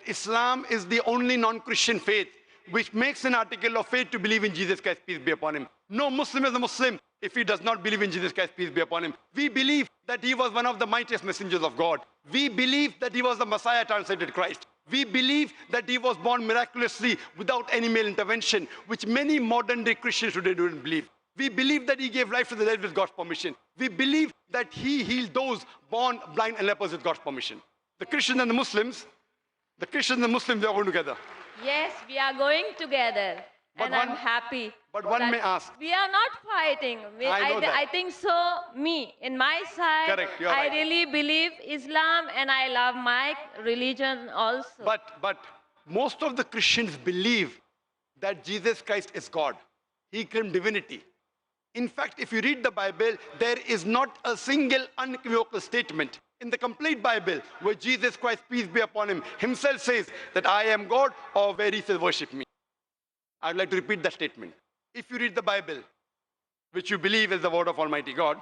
Islam is the only non-Christian faith which makes an article of faith to believe in Jesus Christ, peace be upon him. No Muslim is a Muslim if he does not believe in Jesus Christ, peace be upon him. We believe that he was one of the mightiest messengers of God. We believe that he was the Messiah translated Christ. We believe that he was born miraculously without any male intervention, which many modern day Christians today don't believe. We believe that he gave life to the dead with God's permission. We believe that he healed those born blind and lepers with God's permission. The Christians and the Muslims, they are going together. Yes, we are going together. And I'm happy. But one may ask. We are not fighting. I think so, in my side, correct, you're I right. really believe Islam and I love my religion also. But most of the Christians believe that Jesus Christ is God. He claimed divinity. In fact, if you read the Bible, there is not a single unequivocal statement in the complete Bible where Jesus Christ, peace be upon him, himself says that I am God, or where he says worship me. I'd like to repeat that statement. If you read the Bible, which you believe is the word of Almighty God,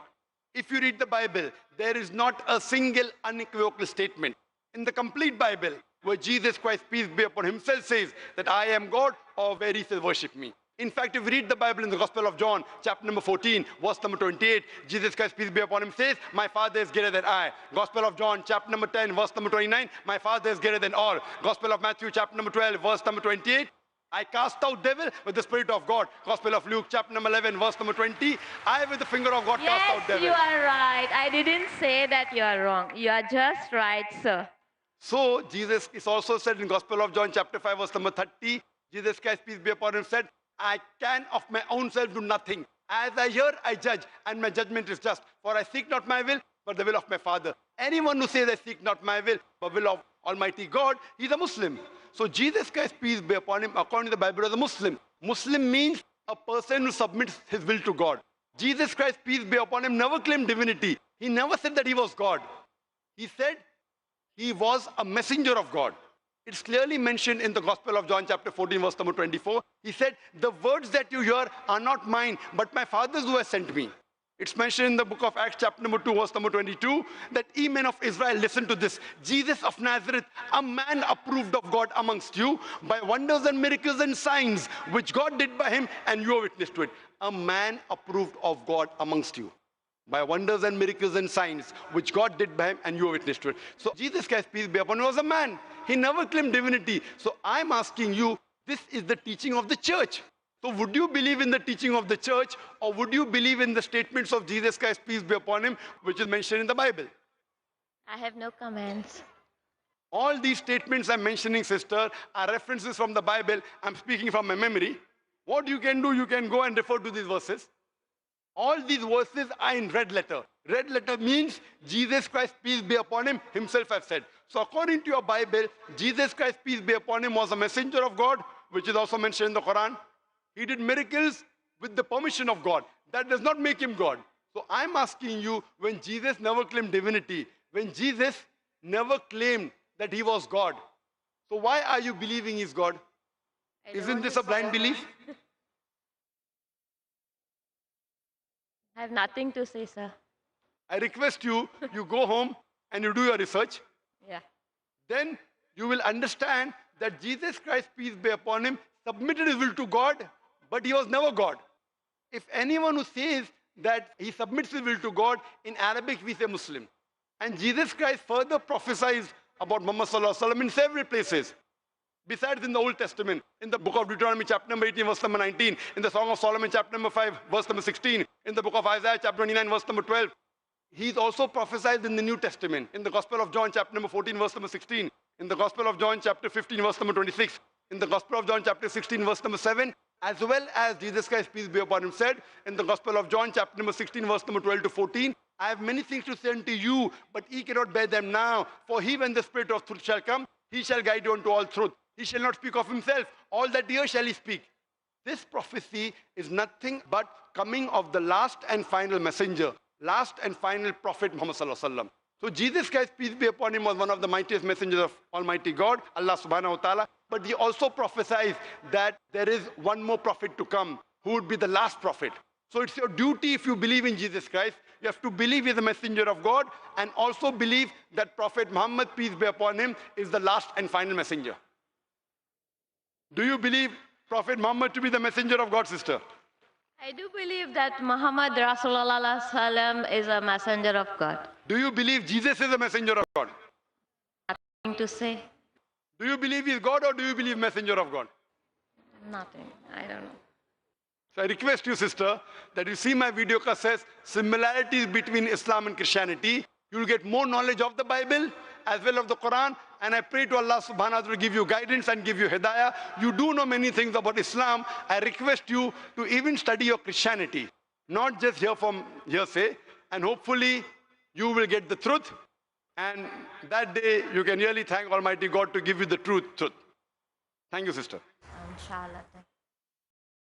if you read the Bible, there is not a single unequivocal statement in the complete Bible where Jesus Christ, peace be upon him, himself says that I am God, or where he says worship me. In fact, if you read the Bible in the Gospel of John, chapter number 14, verse number 28, Jesus Christ, peace be upon him, says, my Father is greater than I. Gospel of John, chapter number 10, verse number 29, my Father is greater than all. Gospel of Matthew, chapter number 12, verse number 28, I cast out devil with the Spirit of God. Gospel of Luke, chapter number 11, verse number 20, I with the finger of God cast out devil. Yes, you are right. I didn't say that you are wrong. You are just right, sir. So, Jesus is also said in Gospel of John, chapter 5, verse number 30, Jesus Christ, peace be upon him, said, I can of my own self do nothing. As I hear, I judge, and my judgment is just. For I seek not my will, but the will of my Father. Anyone who says I seek not my will, but will of Almighty God, he's a Muslim. So Jesus Christ, peace be upon him, according to the Bible, is a Muslim. Muslim means a person who submits his will to God. Jesus Christ, peace be upon him, never claimed divinity. He never said that he was God. He said he was a messenger of God. It's clearly mentioned in the Gospel of John, chapter 14, verse number 24. He said, the words that you hear are not mine, but my Father's who has sent me. It's mentioned in the book of Acts, chapter number 2, verse number 22, that ye men of Israel, listen to this. Jesus of Nazareth, a man approved of God amongst you by wonders and miracles and signs, which God did by him, and you are witness to it. A man approved of God amongst you by wonders and miracles and signs, which God did by him, and you are witness to it. So Jesus Christ, peace be upon him, was a man. He never claimed divinity. So I'm asking you, this is the teaching of the church. So would you believe in the teaching of the church, or would you believe in the statements of Jesus Christ, peace be upon him, which is mentioned in the Bible? I have no comments. All these statements I'm mentioning, sister, are references from the Bible. I'm speaking from my memory. What you can do, you can go and refer to these verses. All these verses are in red letter. Red letter means Jesus Christ, peace be upon him, himself has said. So according to your Bible, Jesus Christ, peace be upon him, was a messenger of God, which is also mentioned in the Quran. He did miracles with the permission of God. That does not make him God. So I'm asking you, when Jesus never claimed divinity, when Jesus never claimed that he was God, so why are you believing he's God? Isn't this a blind belief? I have nothing to say, sir. I request you, you go home and you do your research. Yeah. Then you will understand that Jesus Christ, peace be upon him, submitted his will to God, but he was never God. If anyone who says that he submits his will to God, in Arabic we say Muslim. And Jesus Christ further prophesies about Muhammad Sallallahu Alaihi Wasallam in several places. Besides in the Old Testament, in the book of Deuteronomy, chapter number 18, verse number 19, in the Song of Solomon, chapter number 5, verse number 16, in the book of Isaiah, chapter 29, verse number 12. He's also prophesied in the New Testament, in the Gospel of John, chapter number 14, verse number 16, in the Gospel of John, chapter 15, verse number 26, in the Gospel of John, chapter 16, verse number 7, as well as Jesus Christ, peace be upon him, said, in the Gospel of John, chapter number 16, verse number 12 to 14, I have many things to say unto you, but ye cannot bear them now. For he, when the Spirit of truth shall come, he shall guide you unto all truth. He shall not speak of himself. All that he hears shall he speak. This prophecy is nothing but coming of the last and final messenger, last and final prophet Muhammad Sallallahu Alaihi Wasallam. So Jesus Christ, peace be upon him, was one of the mightiest messengers of Almighty God, Allah Subhanahu Wa Ta'ala. But he also prophesies that there is one more prophet to come, who would be the last prophet. So it's your duty, if you believe in Jesus Christ, You have to believe he is a messenger of God and also believe that Prophet Muhammad, peace be upon him, is the last and final messenger. Do you believe Prophet Muhammad to be the messenger of God, sister? I do believe that Muhammad Rasulullah Sallam is a messenger of God. Do you believe Jesus is a messenger of God? Nothing to say. Do you believe he is God or do you believe messenger of God? Nothing. I don't know. So I request you, sister, that you see my video cassettes, similarities between Islam and Christianity. You will get more knowledge of the Bible as well as the Quran. And I pray to Allah subhanahu wa ta'ala to give you guidance and give you hidayah. You do know many things about Islam. I request you to even study your Christianity, not just hear from hearsay. And hopefully you will get the truth. And that day you can really thank Almighty God to give you the truth. Thank you, sister. Inshallah.